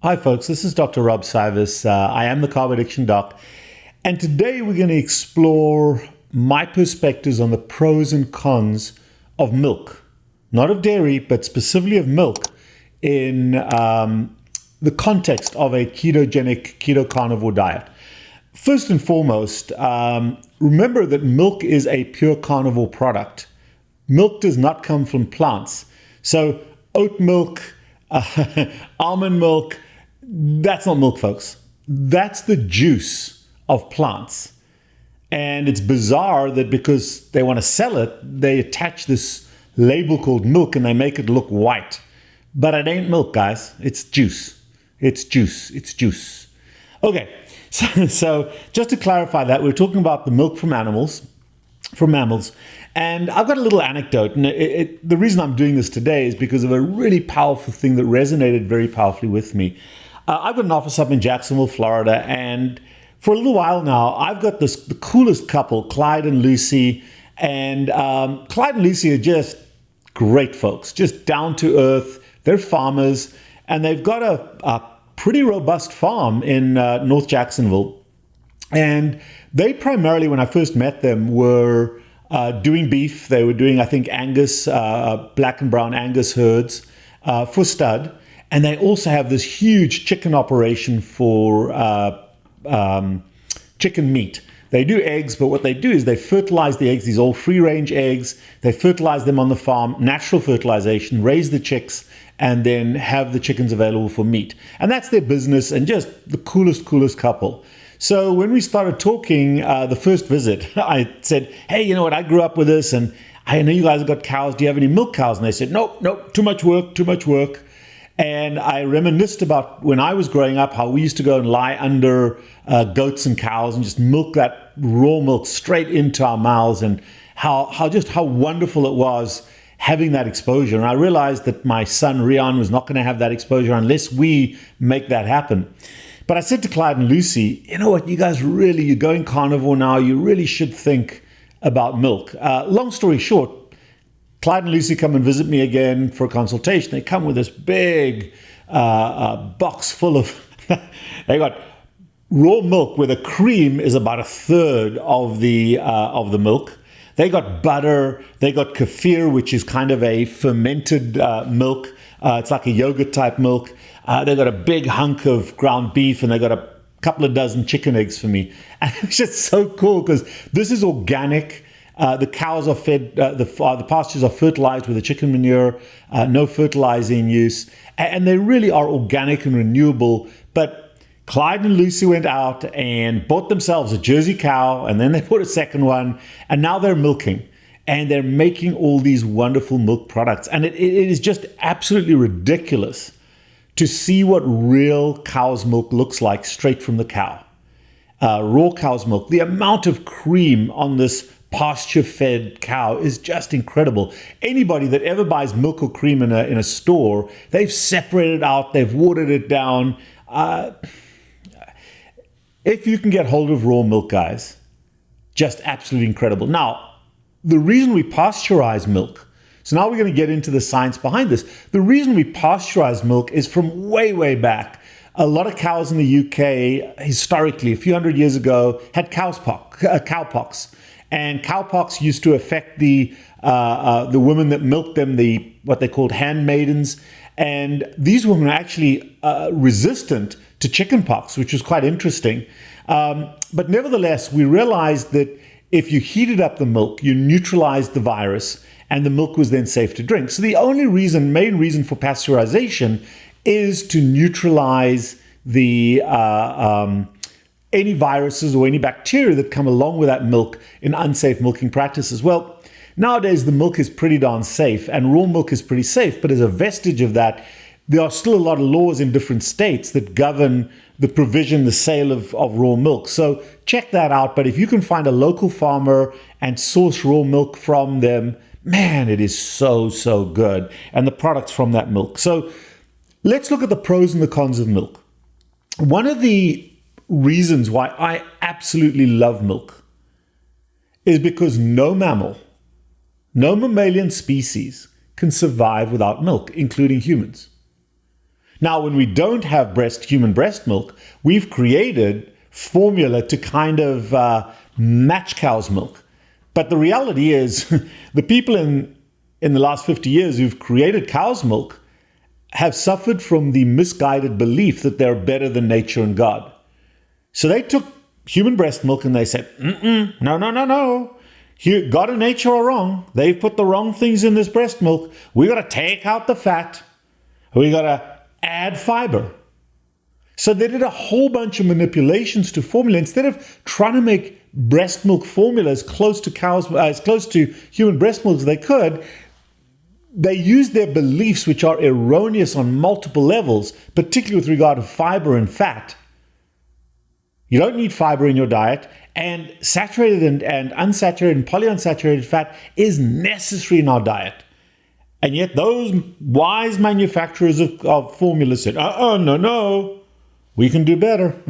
Hi, folks. This is Dr. Rob Cywes. I am the Carb Addiction Doc. And today we're going to explore my perspectives on the pros and cons of milk. Not of dairy, but specifically of milk in the context of a ketogenic, keto carnivore diet. First and foremost, remember that milk is a pure carnivore product. Milk does not come from plants. So oat milk, almond milk, that's not milk, folks. That's the juice of plants. And it's bizarre that because they want to sell it, they attach this label called milk and they make it look white. But it ain't milk, guys. It's juice. It's juice. It's juice. Okay, so just to clarify that, we're talking about the milk from mammals. And I've got a little anecdote. And the reason I'm doing this today is because of a really powerful thing that resonated very powerfully with me. I've got an office up in Jacksonville, Florida, and for a little while now, I've got the coolest couple, Clyde and Lucy. And Clyde and Lucy are just great folks, just down to earth. They're farmers, and they've got a pretty robust farm in North Jacksonville. And they primarily, when I first met them, were doing beef. They were doing, I think, Angus, black and brown Angus herds for stud. And they also have this huge chicken operation for chicken meat. They do eggs, but what they do is they fertilize the eggs, these all free-range eggs. They fertilize them on the farm, natural fertilization, raise the chicks, and then have the chickens available for meat. And that's their business, and just the coolest couple. So when we started talking, the first visit, I said, hey, you know what, I grew up with this, and I know you guys have got cows. Do you have any milk cows? And they said, nope, too much work. And I reminisced about when I was growing up, how we used to go and lie under goats and cows and just milk that raw milk straight into our mouths, and how wonderful it was having that exposure. And I realized that my son, Rian, was not going to have that exposure unless we make that happen. But I said to Clyde and Lucy, you know what, you guys really, you're going carnivore now, you really should think about milk. Long story short, Clyde and Lucy come and visit me again for a consultation. They come with this big box full of, they got raw milk where the cream is about a third of the milk. They got butter, they got kefir, which is kind of a fermented milk. It's like a yogurt type milk. They got a big hunk of ground beef, and they got a couple of dozen chicken eggs for me. And it's just so cool because this is organic. The cows are fed, the pastures are fertilized with the chicken manure, no fertilizing use, and they really are organic and renewable. But Clyde and Lucy went out and bought themselves a Jersey cow, and then they bought a second one, and now they're milking, and they're making all these wonderful milk products. And it is just absolutely ridiculous to see what real cow's milk looks like straight from the cow. Raw cow's milk, the amount of cream on this pasture-fed cow is just incredible. Anybody that ever buys milk or cream in a store, they've separated out, they've watered it down. If you can get hold of raw milk, guys, just absolutely incredible. Now, the reason we pasteurize milk, so now we're going to get into the science behind this. The reason we pasteurize milk is from way back. A lot of cows in the UK, historically, a few hundred years ago, had cowpox. And cowpox used to affect the women that milked them, what they called handmaidens. And these women are actually resistant to chickenpox, which was quite interesting. But nevertheless, we realized that if you heated up the milk, you neutralized the virus, and the milk was then safe to drink. So the main reason for pasteurization is to neutralize the any viruses or any bacteria that come along with that milk in unsafe milking practices. Well, nowadays the milk is pretty darn safe, and raw milk is pretty safe, but as a vestige of that, there are still a lot of laws in different states that govern the provision, the sale of raw milk. So check that out. But if you can find a local farmer and source raw milk from them, man, it is so good. And the products from that milk. So let's look at the pros and the cons of milk. One of the reasons why I absolutely love milk is because no mammalian species can survive without milk, including humans. Now, when we don't have human breast milk, we've created formula to kind of match cow's milk. But the reality is the people in the last 50 years who've created cow's milk have suffered from the misguided belief that they're better than nature and God. So they took human breast milk and they said, no. God and nature are wrong. They've put the wrong things in this breast milk. We got to take out the fat. We got to add fiber. So they did a whole bunch of manipulations to formula. Instead of trying to make breast milk formula as close to human breast milk as they could, they used their beliefs, which are erroneous on multiple levels, particularly with regard to fiber and fat. You don't need fiber in your diet, and saturated and unsaturated and polyunsaturated fat is necessary in our diet. And yet those wise manufacturers of formula said, no, we can do better.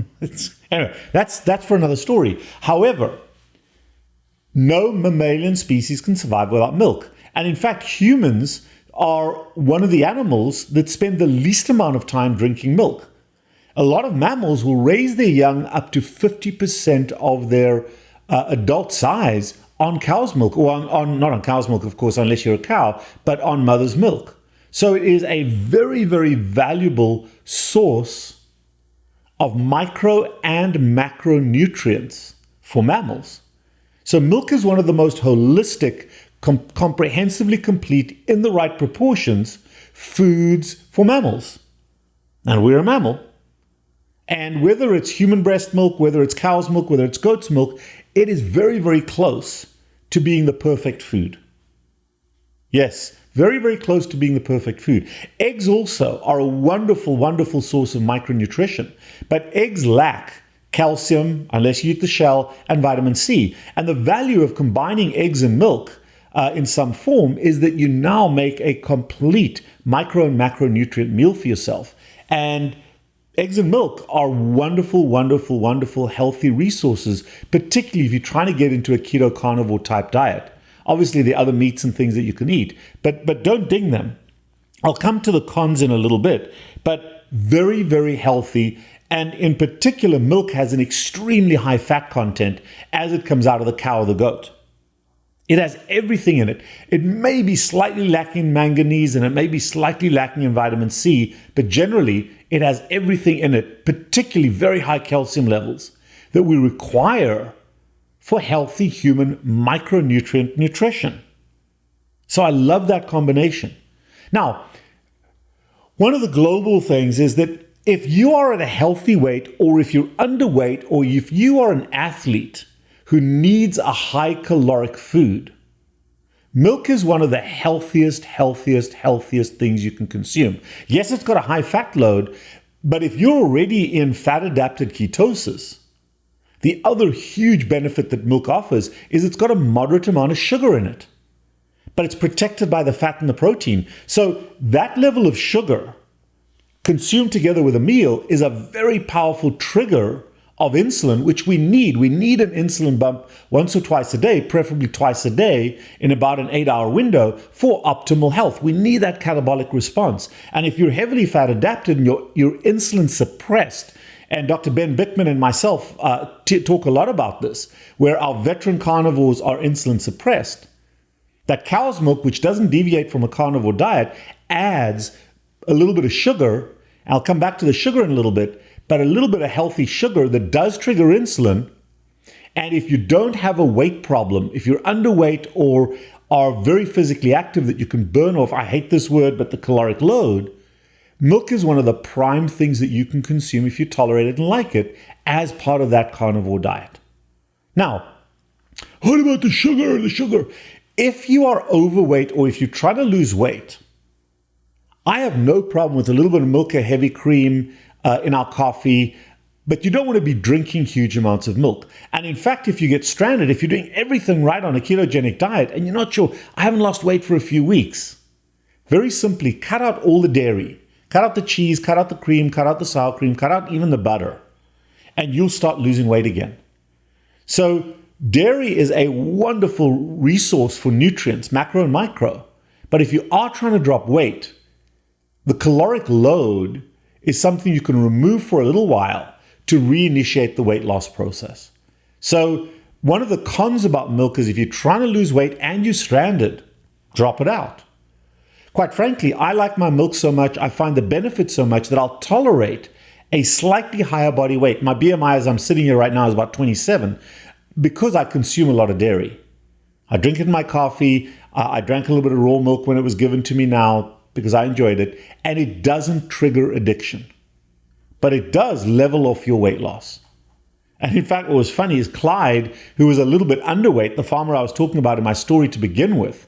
Anyway, that's for another story. However, no mammalian species can survive without milk. And in fact, humans are one of the animals that spend the least amount of time drinking milk. A lot of mammals will raise their young up to 50% of their adult size on cow's milk, or not on cow's milk, of course, unless you're a cow, but on mother's milk. So it is a very, very valuable source of micro and macronutrients for mammals. So milk is one of the most holistic, comprehensively complete, in the right proportions, foods for mammals. And we're a mammal. And whether it's human breast milk, whether it's cow's milk, whether it's goat's milk, it is very, very close to being the perfect food. Yes, very, very close to being the perfect food. Eggs also are a wonderful, wonderful source of micronutrition. But eggs lack calcium, unless you eat the shell, and vitamin C. And the value of combining eggs and milk in some form is that you now make a complete micro and macronutrient meal for yourself. And eggs and milk are wonderful, wonderful, wonderful healthy resources, particularly if you're trying to get into a keto carnivore type diet. Obviously, there are other meats and things that you can eat, but don't ding them. I'll come to the cons in a little bit, but very, very healthy. And in particular, milk has an extremely high fat content as it comes out of the cow or the goat. It has everything in it. It may be slightly lacking in manganese and it may be slightly lacking in vitamin C, but generally it has everything in it, particularly very high calcium levels that we require for healthy human micronutrient nutrition. So I love that combination. Now, one of the global things is that if you are at a healthy weight, or if you're underweight, or if you are an athlete who needs a high caloric food, milk is one of the healthiest things you can consume. Yes, it's got a high fat load, but if you're already in fat adapted ketosis, the other huge benefit that milk offers is it's got a moderate amount of sugar in it, but it's protected by the fat and the protein. So that level of sugar consumed together with a meal is a very powerful trigger of insulin, which we need. We need an insulin bump once or twice a day, preferably twice a day in about an 8-hour window for optimal health. We need that catabolic response. And if you're heavily fat adapted and you're insulin suppressed, and Dr. Ben Bickman and myself talk a lot about this, where our veteran carnivores are insulin suppressed, that cow's milk, which doesn't deviate from a carnivore diet, adds a little bit of sugar. I'll come back to the sugar in a little bit, but a little bit of healthy sugar that does trigger insulin. And if you don't have a weight problem, if you're underweight or are very physically active that you can burn off, I hate this word, but the caloric load, milk is one of the prime things that you can consume if you tolerate it and like it as part of that carnivore diet. Now, what about the sugar? If you are overweight or if you try to lose weight, I have no problem with a little bit of milk or heavy cream in our coffee, but you don't want to be drinking huge amounts of milk. And in fact, if you get stranded, if you're doing everything right on a ketogenic diet and you're not sure, I haven't lost weight for a few weeks, very simply cut out all the dairy, cut out the cheese, cut out the cream, cut out the sour cream, cut out even the butter, and you'll start losing weight again. So dairy is a wonderful resource for nutrients, macro and micro. But if you are trying to drop weight, the caloric load is something you can remove for a little while to reinitiate the weight loss process. So one of the cons about milk is if you're trying to lose weight and you're stranded, drop it out. Quite frankly, I like my milk so much, I find the benefit so much that I'll tolerate a slightly higher body weight. My BMI as I'm sitting here right now is about 27 because I consume a lot of dairy. I drink it in my coffee. I drank a little bit of raw milk when it was given to me now because I enjoyed it. And it doesn't trigger addiction. But it does level off your weight loss. And in fact, what was funny is Clyde, who was a little bit underweight, the farmer I was talking about in my story to begin with,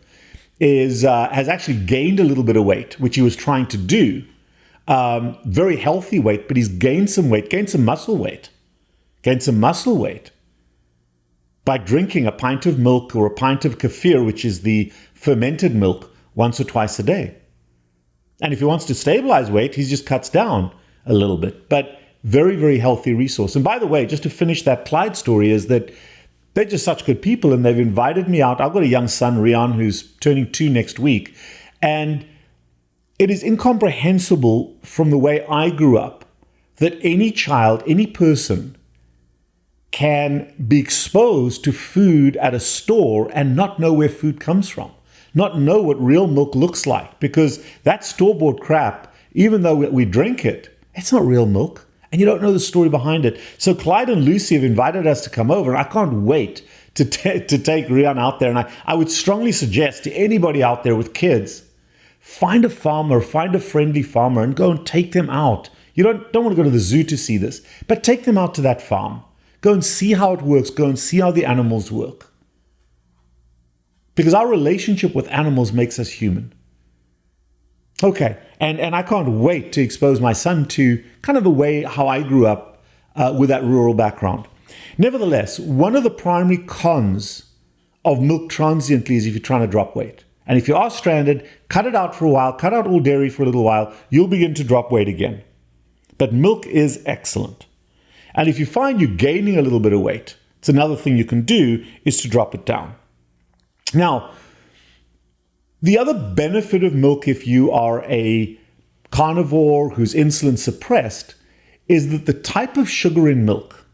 has actually gained a little bit of weight, which he was trying to do. Very healthy weight, but he's gained some weight, gained some muscle weight by drinking a pint of milk or a pint of kefir, which is the fermented milk, once or twice a day. And if he wants to stabilize weight, he just cuts down a little bit. But very, very healthy resource. And by the way, just to finish that Clyde story is that they're just such good people and they've invited me out. I've got a young son, Rian, who's turning 2 next week. And it is incomprehensible from the way I grew up that any child, any person can be exposed to food at a store and not know where food comes from, not know what real milk looks like, because that store-bought crap, even though we drink it, it's not real milk. And you don't know the story behind it. So Clyde and Lucy have invited us to come over, and I can't wait to take Rian out there. And I would strongly suggest to anybody out there with kids, find a farmer, find a friendly farmer, and go and take them out. You don't want to go to the zoo to see this, but take them out to that farm. Go and see how it works. Go and see how the animals work. Because our relationship with animals makes us human. Okay, and I can't wait to expose my son to kind of the way how I grew up with that rural background. Nevertheless, one of the primary cons of milk transiently is if you're trying to drop weight. And if you are stranded, cut it out for a while, cut out all dairy for a little while, you'll begin to drop weight again. But milk is excellent. And if you find you're gaining a little bit of weight, it's another thing you can do is to drop it down. Now, the other benefit of milk if you are a carnivore who's insulin suppressed is that the type of sugar in milk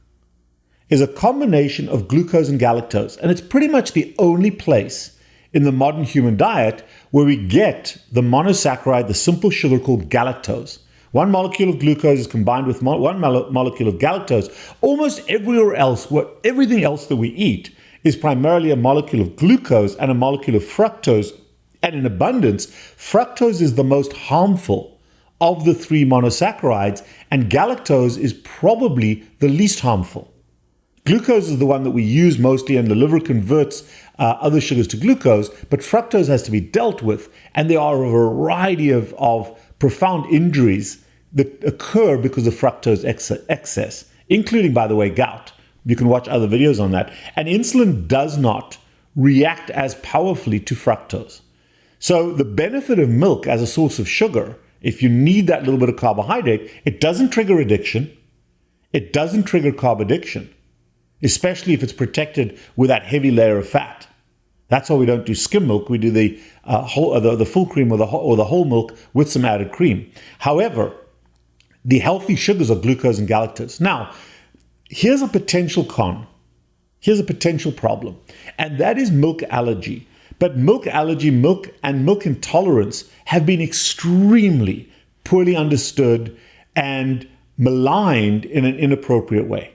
is a combination of glucose and galactose. And it's pretty much the only place in the modern human diet where we get the monosaccharide, the simple sugar called galactose. One molecule of glucose is combined with one molecule of galactose. Almost everywhere else, everything else that we eat is primarily a molecule of glucose and a molecule of fructose. And in abundance, fructose is the most harmful of the 3 monosaccharides, and galactose is probably the least harmful. Glucose is the one that we use mostly, and the liver converts other sugars to glucose, but fructose has to be dealt with, and there are a variety of profound injuries that occur because of fructose excess, including, by the way, gout. You can watch other videos on that. And insulin does not react as powerfully to fructose. So the benefit of milk as a source of sugar, if you need that little bit of carbohydrate, it doesn't trigger addiction. It doesn't trigger carb addiction, especially if it's protected with that heavy layer of fat. That's why we don't do skim milk. We do the full cream or the whole milk with some added cream. However, the healthy sugars are glucose and galactose. Now, here's a potential con. Here's a potential problem, and that is milk allergy. But milk allergy, milk and milk intolerance have been extremely poorly understood and maligned in an inappropriate way.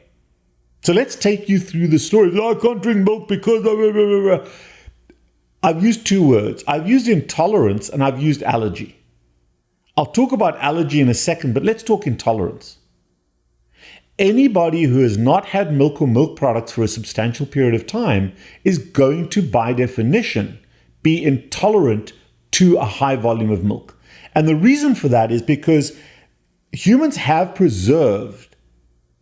So let's take you through the story. I can't drink milk because I've used 2 words. I've used intolerance and I've used allergy. I'll talk about allergy in a second, but let's talk intolerance. Anybody who has not had milk or milk products for a substantial period of time is going to, by definition, be intolerant to a high volume of milk. And the reason for that is because humans have preserved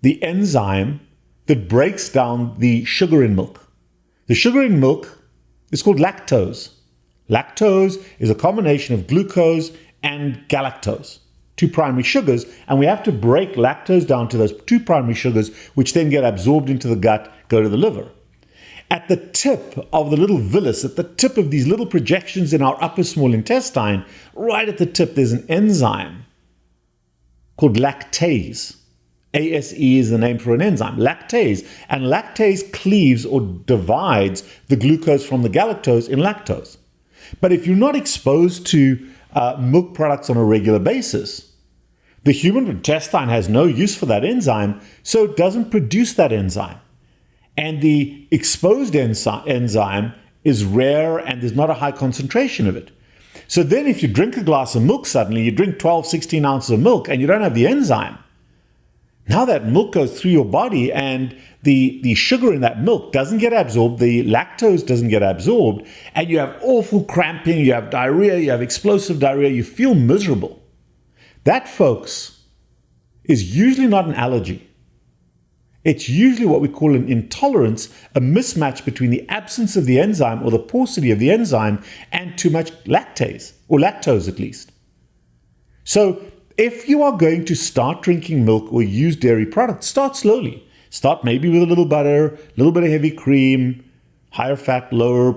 the enzyme that breaks down the sugar in milk. The sugar in milk is called lactose. Lactose is a combination of glucose and galactose, 2 primary sugars, and we have to break lactose down to those 2 primary sugars, which then get absorbed into the gut, go to the liver. At the tip of the little villus, at the tip of these little projections in our upper small intestine, right at the tip, there's an enzyme called lactase. ASE is the name for an enzyme, lactase. And lactase cleaves or divides the glucose from the galactose in lactose. But if you're not exposed to milk products on a regular basis, the human intestine has no use for that enzyme, so it doesn't produce that enzyme. And the exposed enzyme is rare and there's not a high concentration of it. So then if you drink a glass of milk suddenly, you drink 12, 16 ounces of milk and you don't have the enzyme, now that milk goes through your body and the sugar in that milk doesn't get absorbed, the lactose doesn't get absorbed, and you have awful cramping, you have diarrhea, you have explosive diarrhea, you feel miserable. That, folks, is usually not an allergy. It's usually what we call an intolerance, a mismatch between the absence of the enzyme or the paucity of the enzyme and too much lactase, or lactose at least. So if you are going to start drinking milk or use dairy products, start slowly. Start maybe with a little butter, a little bit of heavy cream, higher fat, lower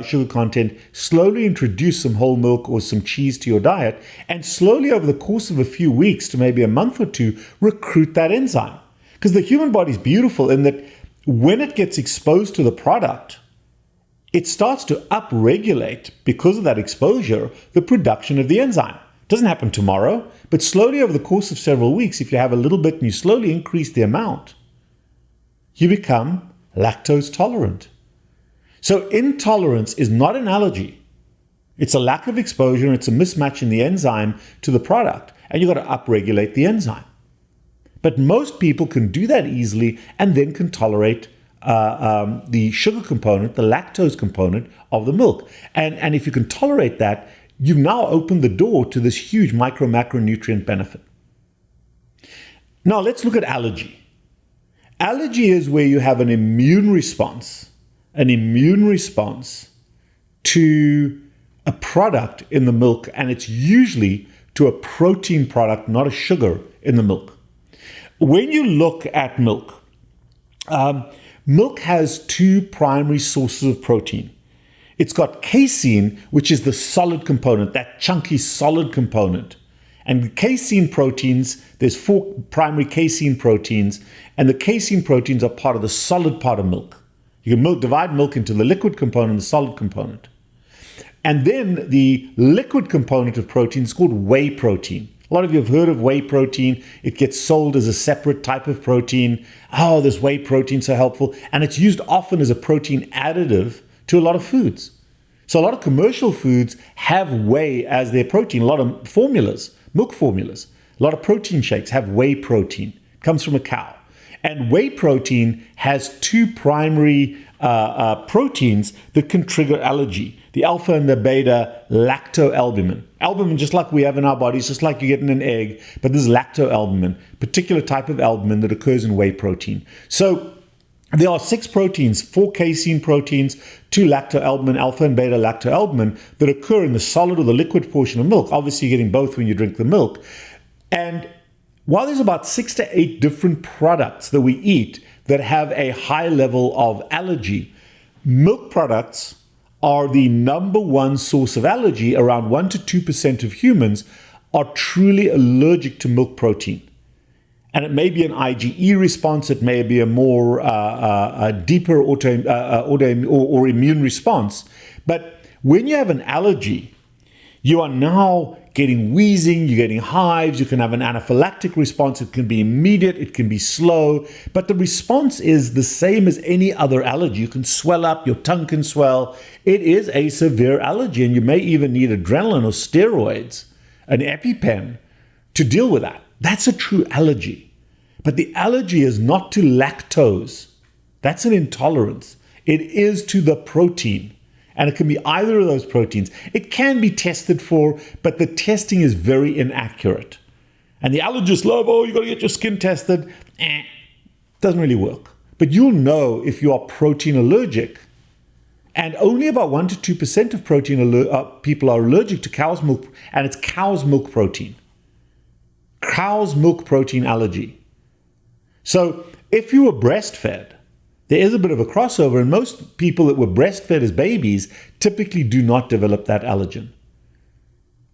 sugar content. Slowly introduce some whole milk or some cheese to your diet, and slowly over the course of a few weeks to maybe a month or two, recruit that enzyme. Because the human body is beautiful in that when it gets exposed to the product, it starts to upregulate, because of that exposure, the production of the enzyme. Doesn't happen tomorrow, but slowly over the course of several weeks, if you have a little bit and you slowly increase the amount, you become lactose tolerant. So intolerance is not an allergy. It's a lack of exposure, and it's a mismatch in the enzyme to the product, and you've got to upregulate the enzyme. But most people can do that easily and then can tolerate the sugar component, the lactose component of the milk. And if you can tolerate that, you've now opened the door to this huge micro-macronutrient benefit. Now let's look at allergy. Allergy is where you have an immune response to a product in the milk, and it's usually to a protein product, not a sugar in the milk. When you look at milk, milk has two primary sources of protein. It's got casein, which is the solid component, that chunky solid component. And casein proteins, there's 4 primary casein proteins, and the casein proteins are part of the solid part of milk. You can divide milk into the liquid component and the solid component. And then the liquid component of protein is called whey protein. A lot of you have heard of whey protein. It gets sold as a separate type of protein. Oh, this whey protein so helpful. And it's used often as a protein additive to a lot of foods. So a lot of commercial foods have whey as their protein. A lot of formulas, milk formulas, a lot of protein shakes have whey protein. It comes from a cow. And whey protein has 2 primary proteins that can trigger allergy. The alpha and the beta lactoalbumin. Albumin, just like we have in our bodies, just like you get in an egg, but this is lactoalbumin, particular type of albumin that occurs in whey protein. So there are 6 proteins, 4 casein proteins, 2 lactoalbumin, alpha and beta lactoalbumin, that occur in the solid or the liquid portion of milk. Obviously, you're getting both when you drink the milk. And while there's about 6 to 8 different products that we eat that have a high level of allergy, milk products are the number one source of allergy. Around 1 to 2% of humans are truly allergic to milk protein. And it may be an IgE response, it may be a more deeper autoimmune or immune response. But when you have an allergy, you are now getting wheezing, you're getting hives, you can have an anaphylactic response, it can be immediate, it can be slow, but the response is the same as any other allergy. You can swell up, your tongue can swell. It is a severe allergy, and you may even need adrenaline or steroids, an EpiPen, to deal with that. That's a true allergy. But the allergy is not to lactose. That's an intolerance. It is to the protein. And it can be either of those proteins. It can be tested for, but the testing is very inaccurate. And the allergists love, oh, you got to get your skin tested. Doesn't really work. But you'll know if you are protein allergic. And only about 1 to 2% of people are allergic to cow's milk, and it's cow's milk protein. Cow's milk protein allergy. So if you were breastfed, there is a bit of a crossover, and most people that were breastfed as babies typically do not develop that allergen.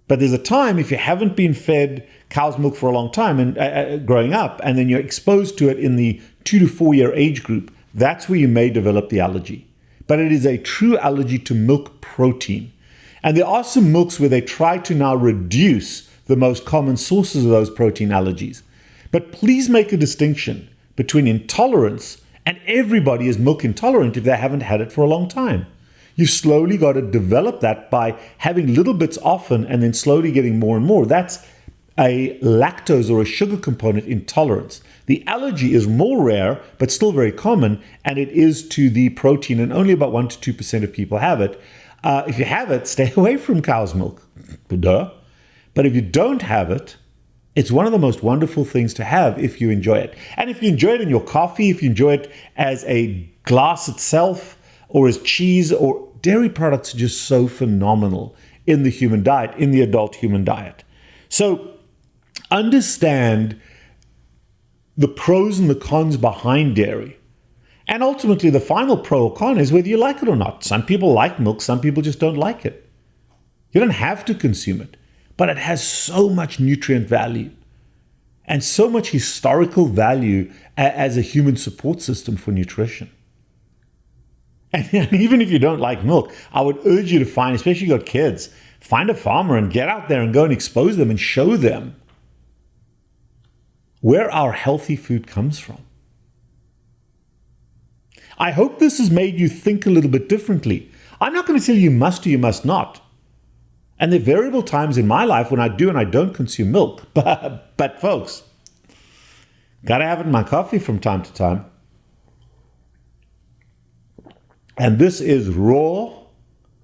But there's a time, if you haven't been fed cow's milk for a long time and growing up, and then you're exposed to it in the 2 to 4 year age group, that's where you may develop the allergy. But it is a true allergy to milk protein. And there are some milks where they try to now reduce the most common sources of those protein allergies. But please make a distinction between intolerance and everybody is milk intolerant if they haven't had it for a long time. You've slowly got to develop that by having little bits often and then slowly getting more and more. That's a lactose or a sugar component intolerance. The allergy is more rare, but still very common, and it is to the protein, and only about 1 to 2% of people have it. If you have it, stay away from cow's milk. Duh. But if you don't have it, it's one of the most wonderful things to have if you enjoy it. And if you enjoy it in your coffee, if you enjoy it as a glass itself, or as cheese, or dairy products are just so phenomenal in the human diet, in the adult human diet. So understand the pros and the cons behind dairy. And ultimately, the final pro or con is whether you like it or not. Some people like milk, some people just don't like it. You don't have to consume it, but it has so much nutrient value and so much historical value as a human support system for nutrition. And even if you don't like milk, I would urge you to find, especially if you've got kids, find a farmer and get out there and go and expose them and show them where our healthy food comes from. I hope this has made you think a little bit differently. I'm not going to tell you must or you must not. And there are variable times in my life when I do and I don't consume milk. But folks, got to have it in my coffee from time to time. And this is raw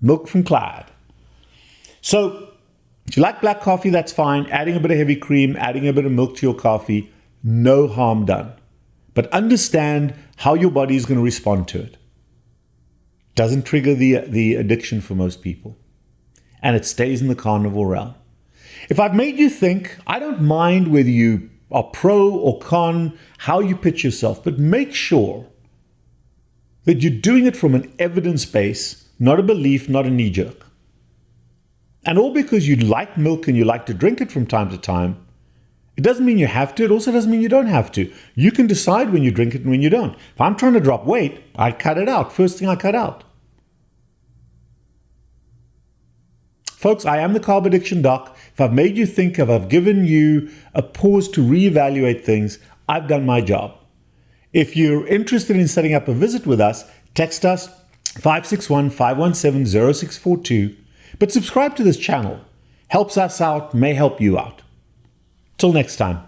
milk from Clyde. So if you like black coffee, that's fine. Adding a bit of heavy cream, adding a bit of milk to your coffee, no harm done. But understand how your body is going to respond to it. Doesn't trigger the addiction for most people. And it stays in the carnivore realm. If I've made you think, I don't mind whether you are pro or con, how you pitch yourself, but make sure that you're doing it from an evidence base, not a belief, not a knee-jerk. And all because you like milk and you like to drink it from time to time, it doesn't mean you have to. It also doesn't mean you don't have to. You can decide when you drink it and when you don't. If I'm trying to drop weight, I cut it out. First thing I cut out. Folks, I am the Carb Addiction Doc. If I've made you think, if I've given you a pause to reevaluate things, I've done my job. If you're interested in setting up a visit with us, text us 561-517-0642. But subscribe to this channel. Helps us out, may help you out. Till next time.